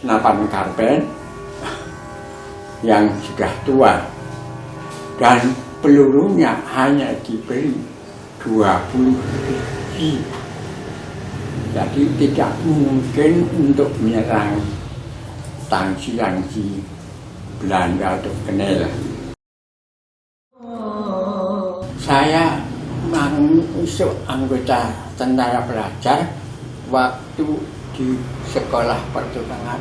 senapan karpet yang sudah tua dan pelurunya hanya diberi 20 biji. Jadi tidak mungkin untuk menyerang tangsi-tangsi Belanda atau Kenel. Saya masuk anggota tentara pelajar waktu di sekolah pertukangan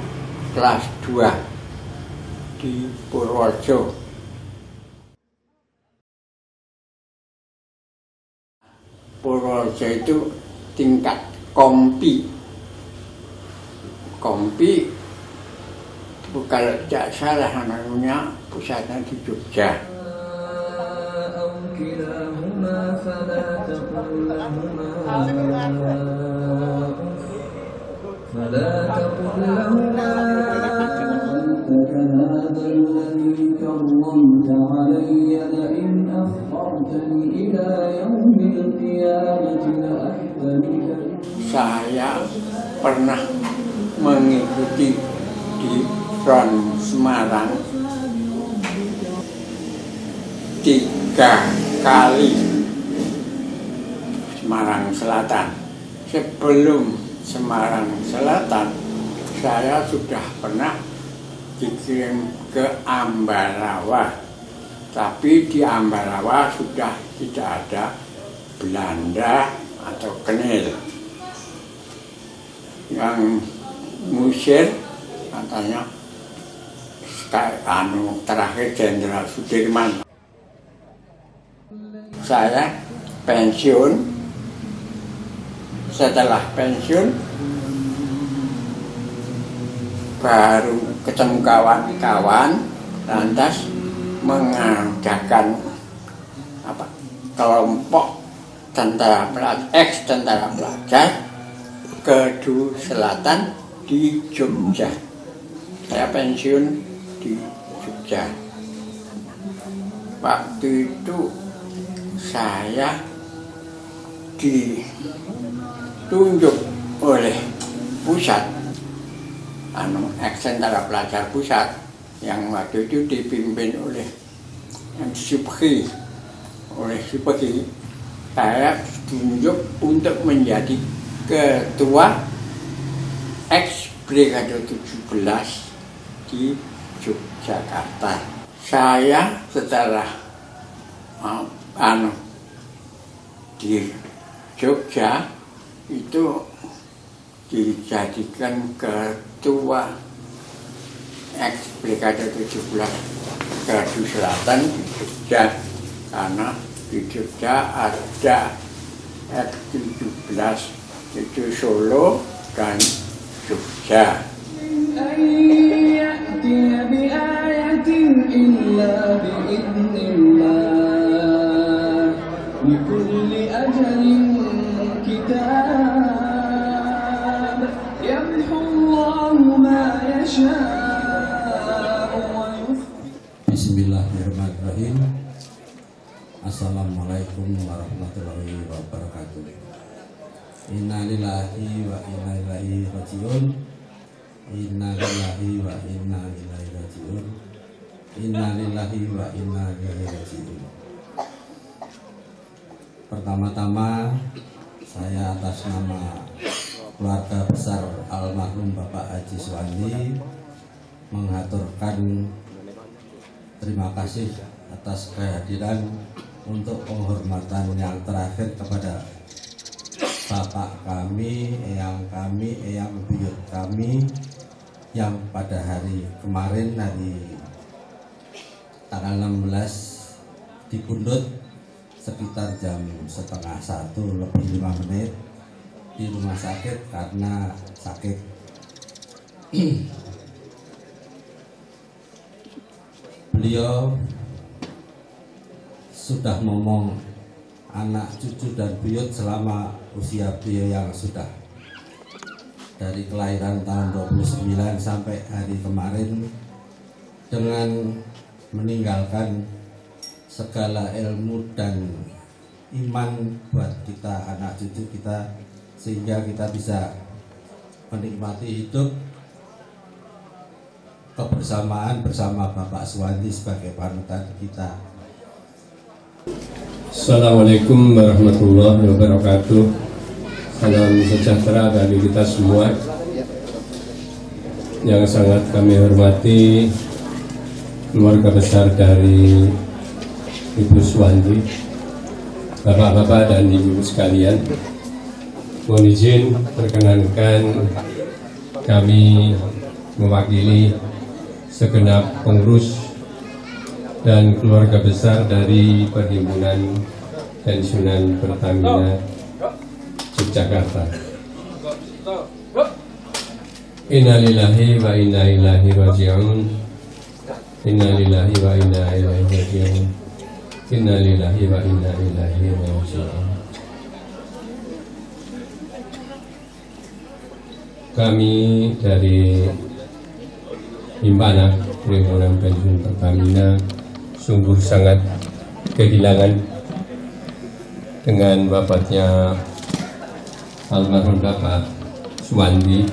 kelas 2 di Purworejo. Purworejo itu tingkat kompi. Kompi kalau tidak salah namanya pusatnya di Jogja. Saya pernah mengikuti di Front Semarang 3 kali. Semarang Selatan. Sebelum Semarang Selatan, saya sudah pernah dikirim ke Ambarawa. Tapi di Ambarawa sudah tidak ada Belanda atau Kenil. Yang ngusir katanya terakhir Jenderal Sudirman. Saya pensiun. Setelah pensiun baru ketemu kawan-kawan, lantas mengadakan kelompok ex-tentara pelajar Kedu Selatan di Jogja. Saya pensiun di Jogja. Waktu itu saya ditunjuk oleh pusat, ex-tentara pelajar pusat yang waktu itu dipimpin oleh Subhi. Saya ditunjuk untuk menjadi ketua ex-Brigade 17 di Yogyakarta. Saya setelah di Jogja itu dijadikan ketua ex-Brigade 17 Kedu Selatan di Jogja, karena di Jogja ada F-17 itu Solo dan Jogja. Bismillahirrahmanirrahim. Assalamualaikum warahmatullahi wabarakatuh. Inna lillahi wa inna ilaihi rajiun. Inna lillahi wa inna ilaihi rajiun. Inna lillahi wa inna ilaihi rajiun. Pertama-tama saya atas nama keluarga besar almarhum Bapak Haji Suwandi mengaturkan terima kasih atas kehadiran untuk penghormatan yang terakhir kepada Bapak kami, eyang buyut kami yang pada hari kemarin, hari tanggal 16 dipundhut sekitar jam 12:30 lebih 5 menit di rumah sakit karena sakit. Beliau sudah ngomong anak, cucu, dan buyut selama usia beliau yang sudah dari kelahiran tahun 29 sampai hari kemarin, dengan meninggalkan segala ilmu dan iman buat kita, anak cucu kita, sehingga kita bisa menikmati hidup kebersamaan bersama Bapak Suwandi sebagai panutan kita. Assalamualaikum warahmatullahi wabarakatuh. Salam sejahtera bagi kita semua. Yang sangat kami hormati keluarga besar dari Ibu Suwandi, bapak-bapak dan ibu sekalian. Mohon izin perkenankan kami mewakili segenap pengurus dan keluarga besar dari Perhimpunan Pensiunan Pertamina Yogyakarta. Innalillahi wa inna ilaihi raji'un. Innalillahi wa inna ilaihi raji'un. Innalillahi wa inna ilaihi raji'un. Kami dari Himpana Perhimpunan Pensiun Pertamina sungguh sangat kehilangan dengan wafatnya almarhum Bapak Suwandi.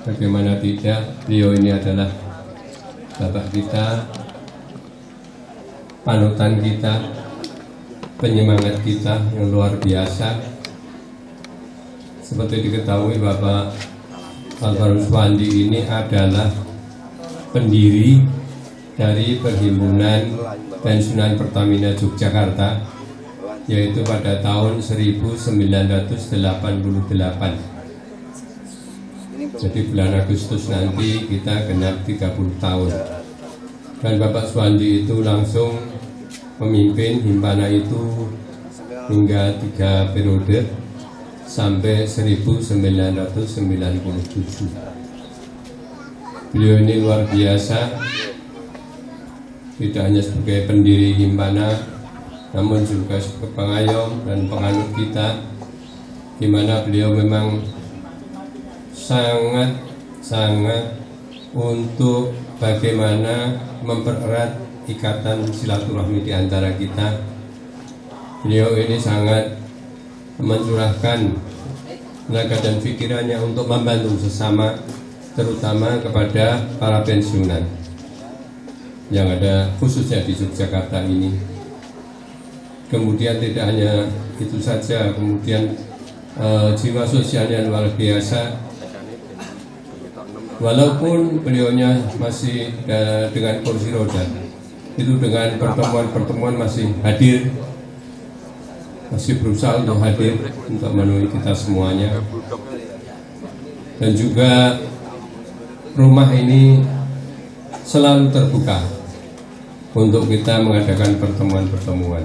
Bagaimana tidak, beliau ini adalah bapak kita, panutan kita, penyemangat kita yang luar biasa. Seperti diketahui, Bapak almarhum Suwandi ini adalah pendiri dari Perhimpunan Pensiunan Pertamina Yogyakarta, yaitu pada tahun 1988. Jadi bulan Agustus nanti kita genap 30 tahun. Dan Bapak Suwandi itu langsung memimpin Himpana itu hingga 3 periode sampai 1997. Beliau ini luar biasa, tidak hanya sebagai pendiri Himpana, namun juga sebagai pengayom dan penganut kita, di mana beliau memang sangat untuk bagaimana mempererat ikatan silaturahmi di antara kita. Beliau ini sangat mencurahkan tenaga dan pikirannya untuk membantu sesama, terutama kepada para pensiunan yang ada khususnya di Yogyakarta ini. Kemudian tidak hanya itu saja, kemudian jiwa sosialnya luar biasa. Walaupun beliaunya masih dengan kursi roda, itu dengan pertemuan-pertemuan masih hadir, masih berusaha untuk hadir untuk memenuhi kita semuanya. Dan juga rumah ini selalu terbuka untuk kita mengadakan pertemuan-pertemuan.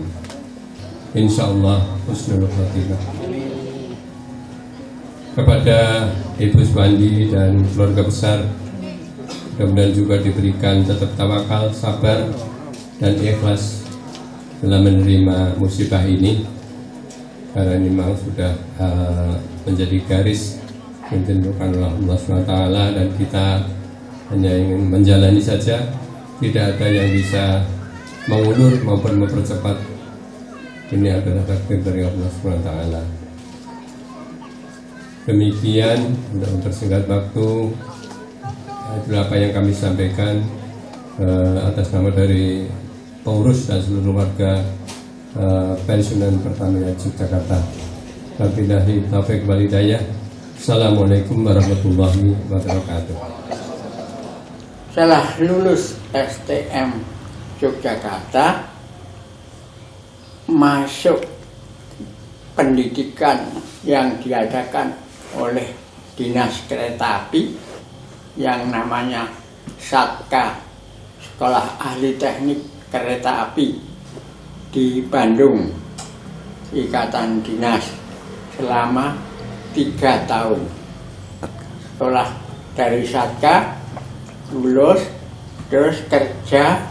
Insya Allah husnul khotimah. Kepada Ibu Suwandi dan keluarga besar, mudah-mudahan juga diberikan tetap tawakal, sabar, dan ikhlas dalam menerima musibah ini, karena ini memang sudah menjadi garis yang ditentukan oleh Allah SWT, dan kita hanya ingin menjalani saja, tidak ada yang bisa mengulur maupun mempercepat. Ini adalah takdir dari Allah SWT. Demikian, untuk mempersingkat waktu, itulah apa yang kami sampaikan atas nama dari pengurus dan seluruh warga Pensiunan Pertamina Yogyakarta. Wabillahi taufiq wal hidayah. Assalamualaikum warahmatullahi wabarakatuh. Setelah lulus STM Yogyakarta, masuk pendidikan yang diadakan oleh Dinas Kereta Api yang namanya SATKA, Sekolah Ahli Teknik Kereta Api di Bandung, Ikatan Dinas, selama 3 tahun. Setelah dari SATKA lulus, terus kerja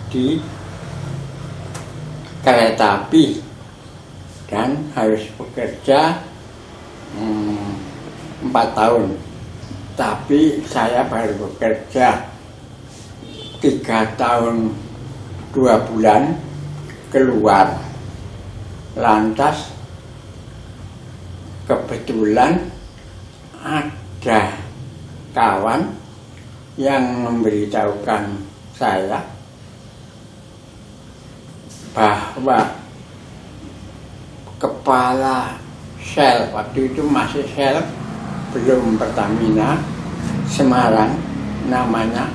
di kereta api dan harus bekerja 4 tahun, tapi saya baru bekerja 3 tahun 2 bulan keluar. Lantas kebetulan ada kawan yang memberitahukan saya bahwa kepala sel, waktu itu masih sel, belum Pertamina, Semarang, namanya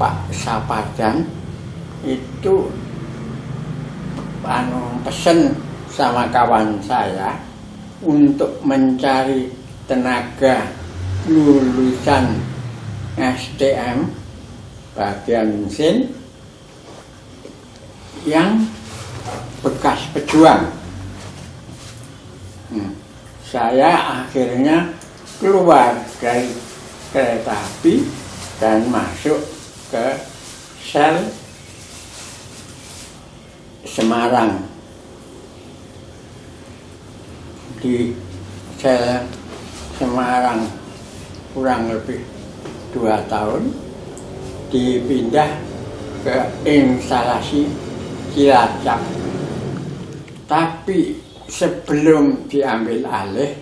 Pak Sapardan, itu pesen sama kawan saya untuk mencari tenaga lulusan STM bagian mesin yang bekas pejuang. Saya akhirnya keluar dari kereta api dan masuk ke sel Semarang. Di sel Semarang kurang lebih 2 tahun, dipindah ke instalasi Cilacap. Tapi sebelum diambil alih,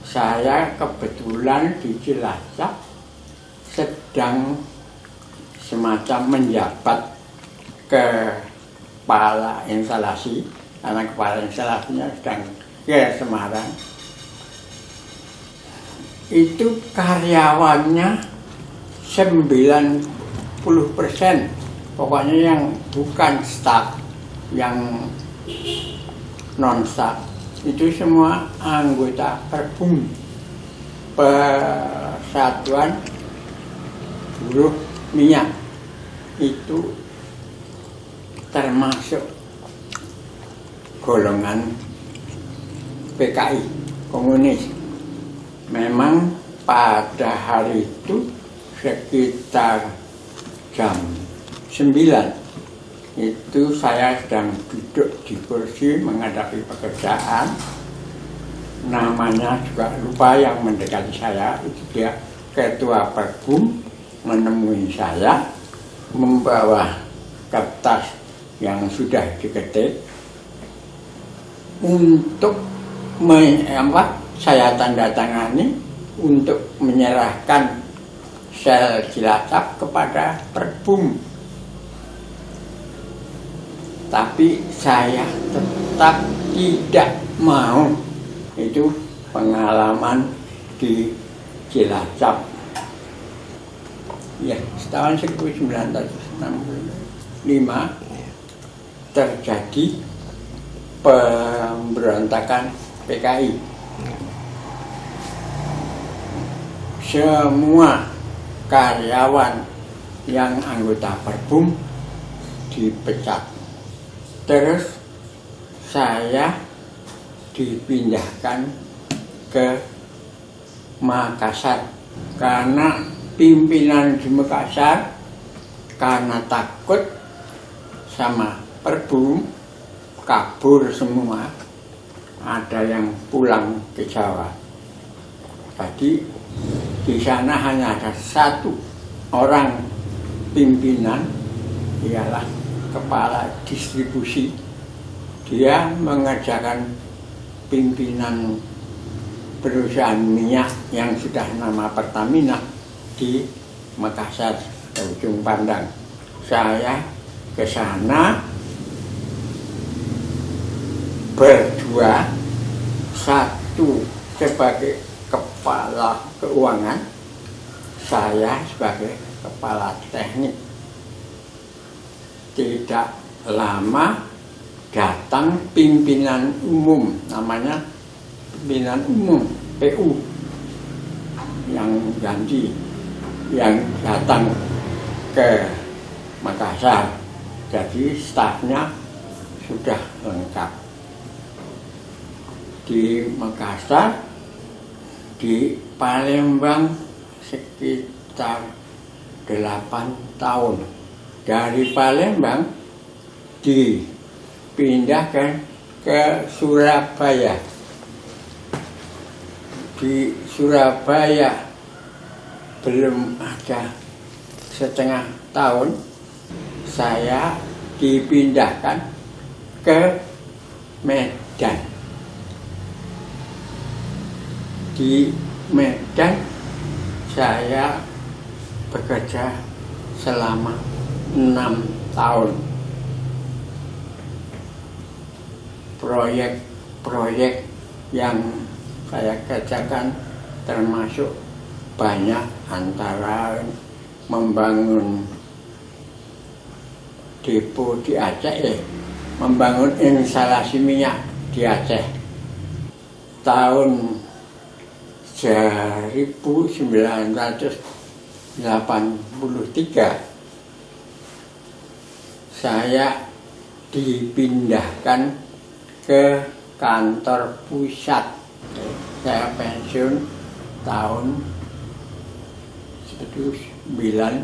saya kebetulan di Cilacap sedang semacam menjabat kepala instalasi, karena kepala instalasinya sedang ke Semarang. Itu karyawannya 90%, pokoknya yang bukan staf, yang non-staf, itu semua anggota Perbum, Persatuan Buruh Minyak. Itu termasuk golongan PKI, komunis. Memang pada hari itu sekitar jam 9 itu saya sedang duduk di kursi menghadapi pekerjaan. Namanya juga lupa, yang mendekati saya itu dia ketua Perbum, menemui saya membawa kertas yang sudah diketik untuk saya tanda tangani untuk menyerahkan sel Cilacap kepada Perbum. Tapi saya tetap tidak mau. Itu pengalaman di Cilacap. Ya, tahun 1965 terjadi pemberontakan PKI. Semua karyawan yang anggota Perbum dipecat. Terus saya dipindahkan ke Makassar karena pimpinan di Makassar karena takut sama Perbum kabur semua, ada yang pulang ke Jawa. Jadi di sana hanya ada 1 orang pimpinan, ialah kepala distribusi. Dia mengerjakan pimpinan perusahaan minyak yang sudah nama Pertamina di Makassar, ujung pandang. Saya ke sana berdua, 1 sebagai kepala keuangan, saya sebagai kepala teknik. Tidak lama datang pimpinan umum, namanya pimpinan umum PU yang ganti, yang datang ke Makassar. Jadi stafnya sudah lengkap. Di Makassar, di Palembang sekitar 8 tahun. Dari Palembang dipindahkan ke Surabaya. Di Surabaya belum ada setengah tahun, saya dipindahkan ke Medan. Di Medan saya bekerja selama 6 tahun. Proyek-proyek yang saya kerjakan termasuk banyak, antara membangun depo di Aceh, membangun instalasi minyak di Aceh. Tahun 1983 saya dipindahkan ke kantor pusat. Saya pensiun tahun 1987.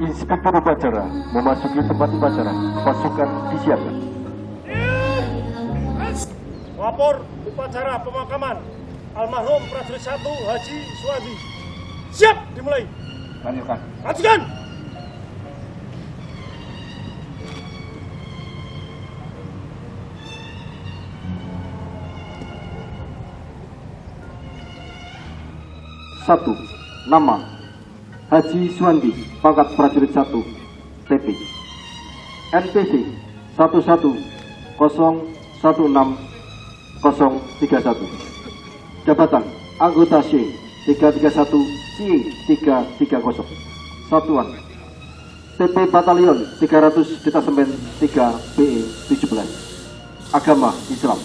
Inspektur upacara memasuki tempat upacara. Pasukan disiapkan. Lapor upacara pemakaman almarhum prajurit 1 Haji Suwandi. Siap, dimulai. Lanjutkan. Lanjutkan. Satu, nama Haji Suwandi, pangkat prajurit 1, TP, NPC 11016-031, jabatan anggota C 331 C330 Satuan TP Batalion 300 Detasemen 3 BE 17 Agama Islam.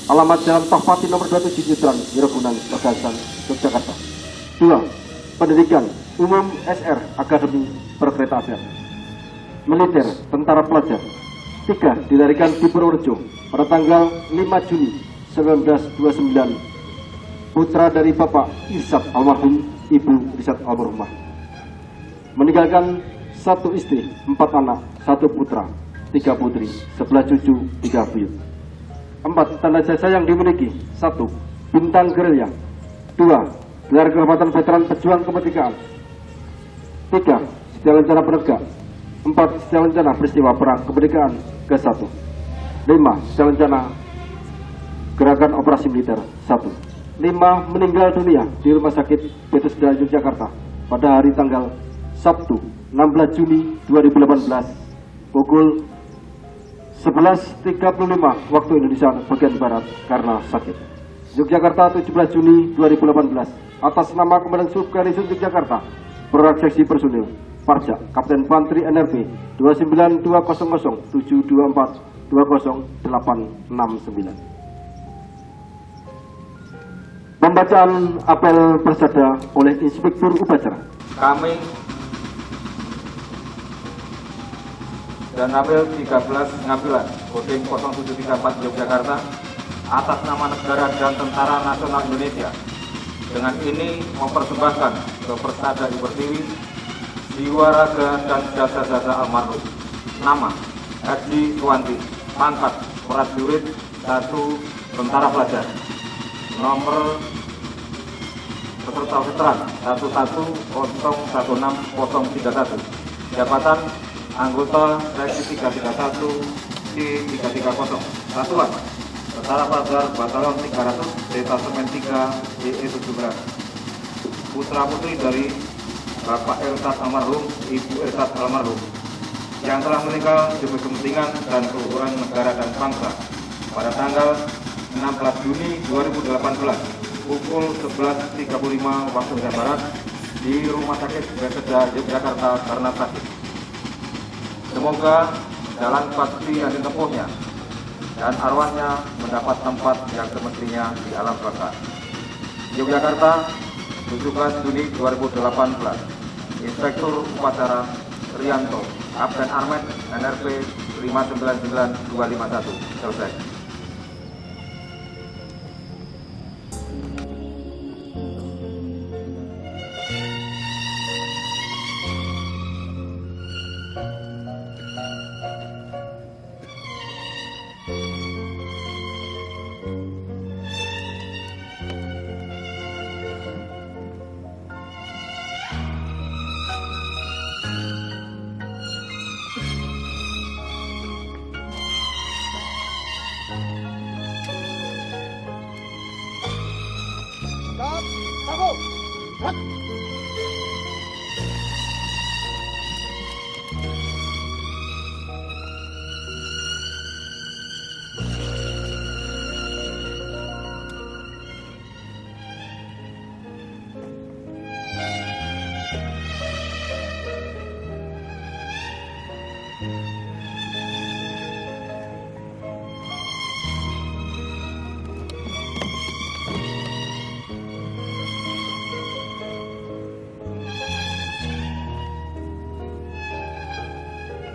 Alamat Jalan Tohpati nomor 27 Nyutran, Wirogunan, Pegasan, Yogyakarta. 2. Pendidikan Umum SR Akademi Perkeretaapian. Militer Tentara Pelajar. 3. Dilahirkan di Purworejo pada tanggal 5 Juni 1929. Putra dari Bapak Irsad almarhum, Ibu Irsad almarhumah. Meninggalkan 1 istri, 4 anak, 1 putra, 3 putri, 11 cucu, 3 buyut. 4. Tanda jasa yang dimiliki. 1. Bintang Gerilya. 2. Gelar Kehormatan Veteran Pejuang Kemerdekaan. 3. Setia Lencana Penegak. 4. Setia Lencana Peristiwa Perang Kemerdekaan ke-1. 5. Setia Lencana Gerakan Operasi Militer 1. 5. Meninggal dunia di Rumah Sakit Bethesda Yogyakarta pada hari tanggal Sabtu 16 Juni 2018 pukul 11.35 waktu Indonesia bagian Barat karena sakit. Yogyakarta 17 Juni 2018 atas nama Komandan Subgarnison Yogyakarta Prorak Seksi Personil Parjak Kapten Infanteri NRP 29200 724 20869. Pembacaan apel persada oleh Inspektur Upacara. Kami dan apel 13 Ngabilan Kodim 0734 Yogyakarta atas nama negara dan Tentara Nasional Indonesia dengan ini mempersembahkan ke Persada Ibu Pertiwi jiwa, raga, dan jasa-jasa almarhum. Nama Haji Suwanti, pangkat prajurit 1 Tentara Pelajar, nomor peserta veteran 11016031, jabatan anggota seksi 331 C330, satuan Tentara Pelajar Batalion 300 Detasemen 3 BE 17, putra putri dari Bapak Irsad almarhum, Ibu Irsad almarhum, yang telah meninggal demi kepentingan dan keluhuran negara dan bangsa pada tanggal 16 Juni 2018 pukul 11.35 waktu Indonesia Barat di Rumah Sakit Bethesda Yogyakarta karena sakit. Semoga jalan bakti yang ditempuhnya dan arwahnya mendapat tempat yang semestinya di alam baka. Yogyakarta, 17 Juni 2018. Inspektur Upacara Rianto, Kapten Armet NRP 599251. Selesai.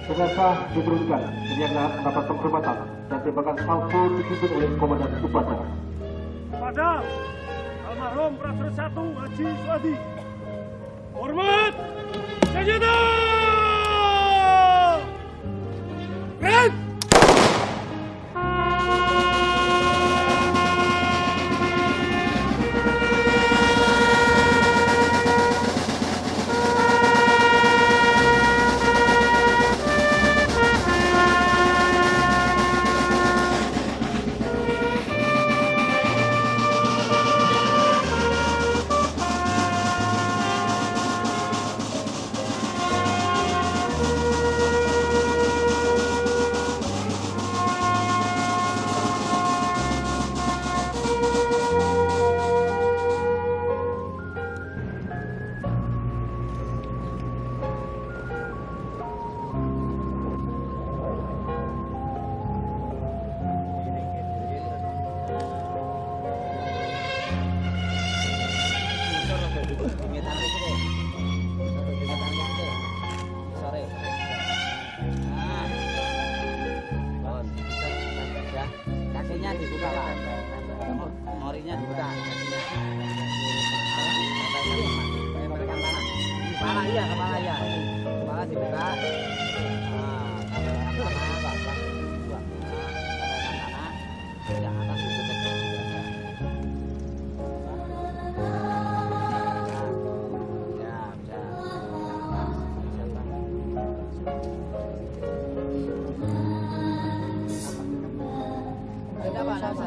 Jenazah diturunkan dengan mendapat penghormatan dan tembakan salvo dipimpin oleh Komandan Upacara. Pada almarhum Prajurit 1 Haji Suwadi. Hormat senjata. Red. kakinya dibuka Pak. Morinya dibuka kakinya. Kepala iya, kepala iya. Kepala dibuka. Yang atas ditutup biasa. Ada Pak, ada.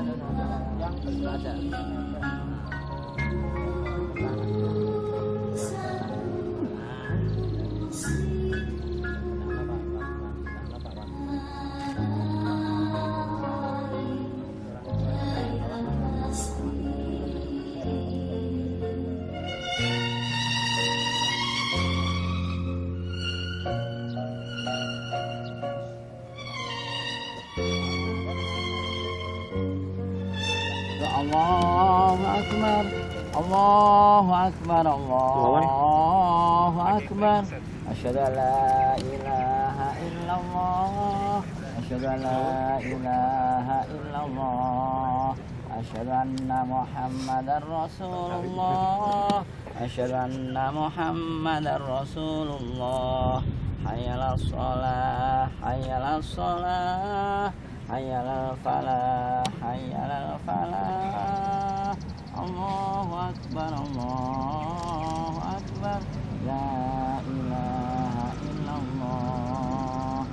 Allahu Akbar, Allahu Akbar, Allahu Akbar. Asyhadu an la ilaha illallah, asyhadu an la ilaha illallah, asyhadu anna Muhammadar Rasulullah, asyhadu anna Muhammadar Rasulullah. Hayya 'alas shalah, hayya 'alas shalah, hayya 'alal falah, hayya 'alal falah. Allahu Akbar, Allahu Akbar. La ilaha illallah.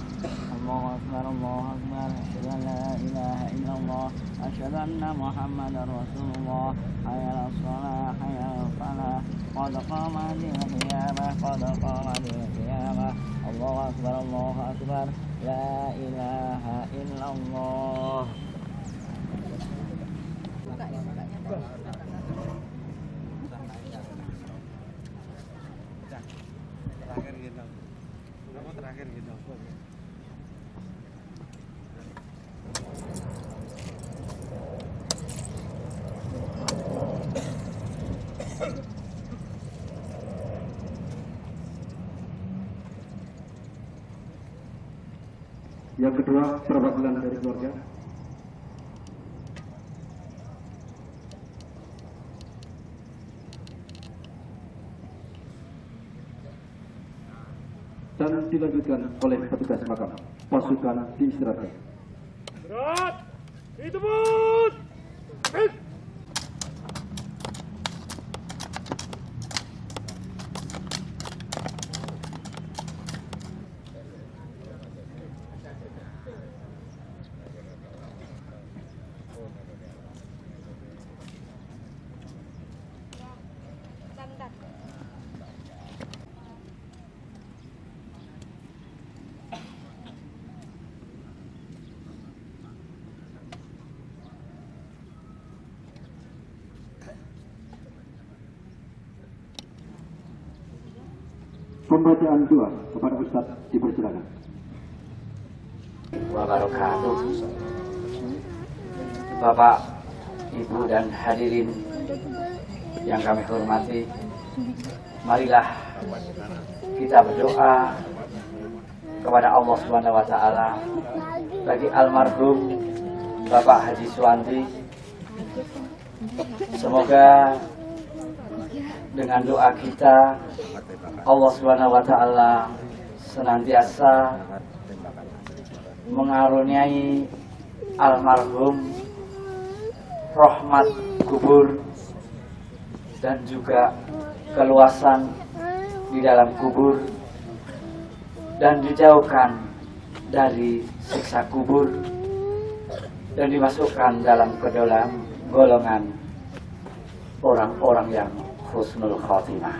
Allahu Akbar, Allahu Akbar. Asyhadu an la ilaha illallah, asyhadu anna Muhammadar Rasulullah. Hayya 'alas shalah, hayya 'alal falah. Qad qamatil qiyamah, qad qamatil qiyamah. Allahu Akbar, Allahu Akbar. La ilaha illallah. Terakhir gitu. Yang kedua, perwakilan dari keluarga. Dan dilanjutkan oleh petugas makam. Pasukan diistirahatkan. Berat, ditebut. Pembacaan doa kepada Ustadz dipersilakan. Wabarakatuh. Bapak, Ibu dan hadirin yang kami hormati, marilah kita berdoa kepada Allah Subhanahu wa taala bagi almarhum Bapak Haji Suwandi. Semoga dengan doa kita Allah Subhanahu wa taala senantiasa mengaruniai almarhum rahmat kubur dan juga keluasan di dalam kubur dan dijauhkan dari siksa kubur dan dimasukkan dalam golongan orang-orang yang husnul khatimah.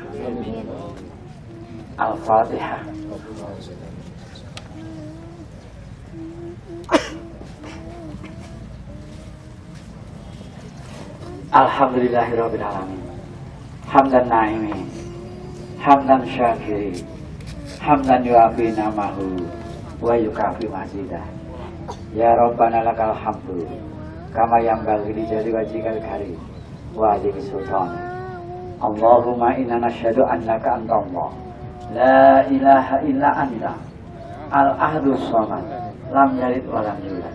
Al-Fatihah. Alhamdulillahirabbil alamin. Hamdan na'imin, hamdan syakirin, hamdan yu'afi namahu wa yukafi mazidah. Ya Rabbana lakal hamdu kama yanbaghi li jalali wajhikal karim wa adimi sultan. Allahumma inna nasyhadu annaka antallah la ilaha illa anta al-ahadus samad lam yalid wa lam yulad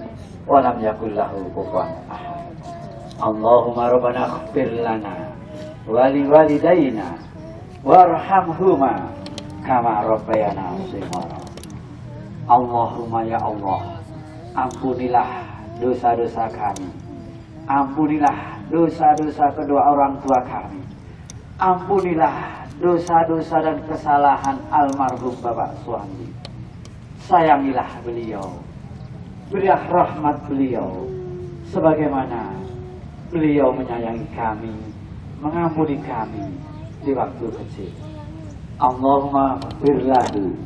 wa lam yakul lahu kufuwan ahad. Allahumma rabbana ighfir lana wa liwalidayna warhamhuma kama rabbayana shighara. Allahumma ya Allah, ampunilah dosa-dosa kami. Ampunilah dosa-dosa kedua orang tua kami. Ampunilah dosa-dosa dan kesalahan almarhum Bapak Suwandi. Sayangilah beliau. Berilah rahmat beliau sebagaimana beliau menyayangi kami, mengampuni kami di waktu kecil. Allahumma firlahu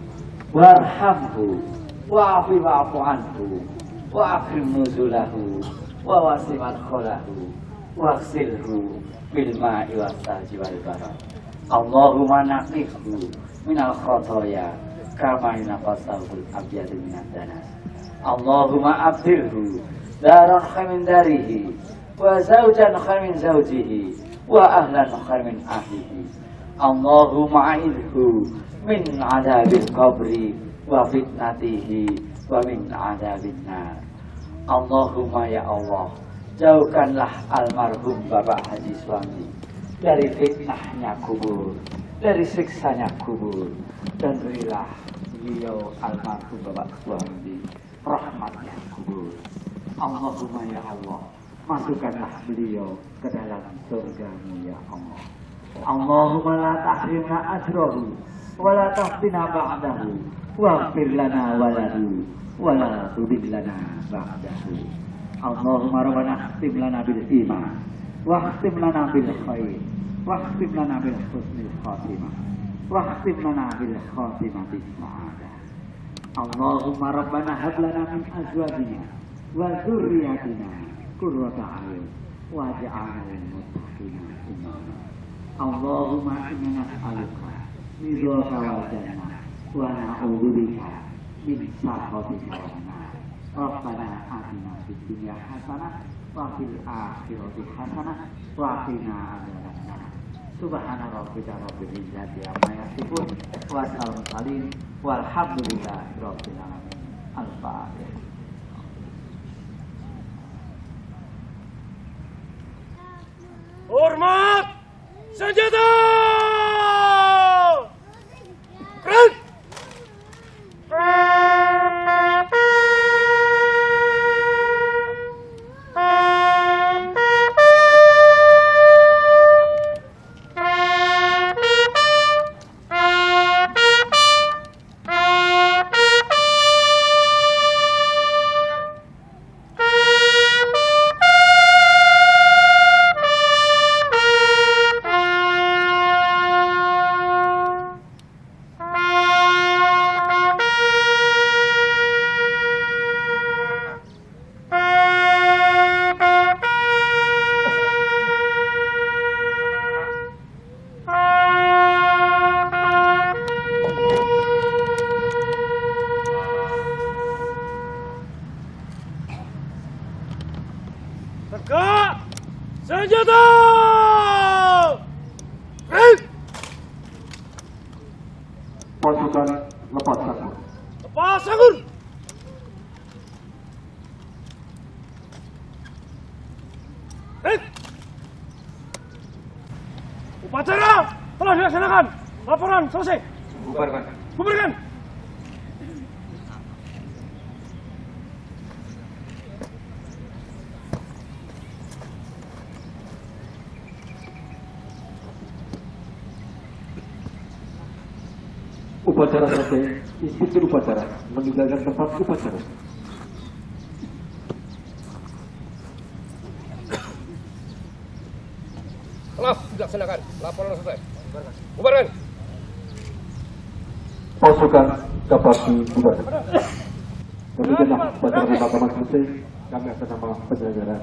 warhamhu wa'afi wa'afu anhu wa akrim nuzulahu wa wasi madkhalahu wa ghsilhu bil ma'i was salji wal barad. Allahumma naqihhu minal khotoya kama yunqasahul abyadu minad danas. Allahumma abdilhu daran khaimin darihi wa zawjan khaimin zawjihi wa ahlan khaimin ahlihi. Allahumma a'idhu min adabil qabri wa fitnatihi wa min adabin nar. Allahumma ya Allah, jauhkanlah almarhum Bapak Haji Suwandi dari fitnahnya kubur, dari siksanya kubur, dan berilah beliau almarhum Bapak Suwandi rahmatnya kubur. Allahumma ya Allah, masukkanlah beliau ke dalam surga-Mu ya Allah. Allahumma la tahrimna ajrahu wa la taftina ba'dahu waghfir lana wa lahu wa la tudillana ba'dahu. Allahumma rabbana khtim lana bil iman wa khtim lana bil khair wa khtim lana bil husnil khatimah wa khtim lana bil khatimati sa'adah. Allahumma rabbana hab lana min azwajina wa dzurriyyatina qurrata a'yun waj'alna lil muttaqina imama. Allahumma inna nas'aluka ridhaka wal jannah wa na'udzubika min sakhatika wan nar. Rabbana atina fid dunya hasanah wa fil akhirati hasanah wa qina adzabannar. Subhana rabbika rabbil izzati amma yasifun wa salamun walhamdulillahi rabbil alamin. Al-Fatihah. Hormat! Senjata! Keren! Tegak! Senjata! Pasukan lepas satu. Lepas sangun! Upacara telah dilaksanakan. Laporan selesai. Bubarkan. Bubarkan. Upacara selesai, inspektur upacara meninggalkan tempat upacara. Telah dilaksanakan. Laporan selesai. Bubarkan. Pasukan dapat dibubarkan. Demikianlah upacara pemakaman selesai. Kami atas nama penyelenggara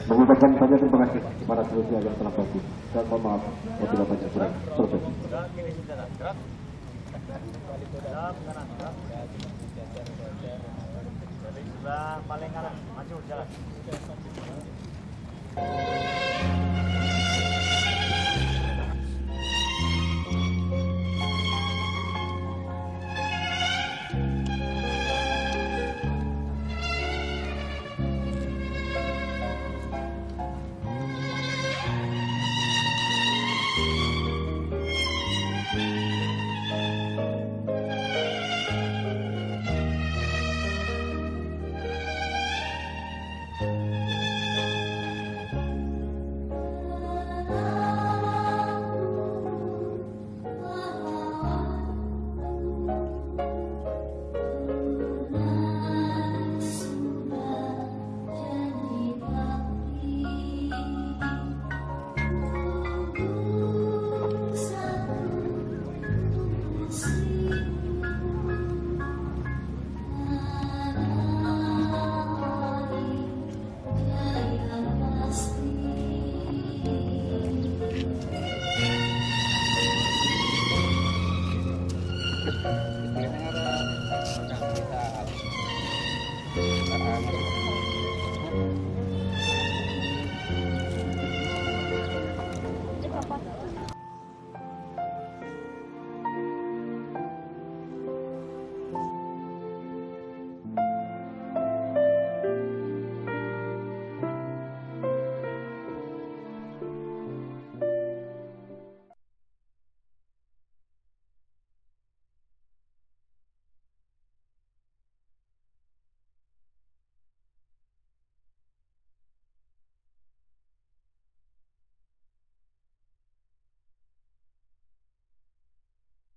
mengucapkan banyak terima kasih kepada seluruh yang telah bantu dan mohon maaf apabila banyak kurang. Selesai. Paling kanan, maju jalan.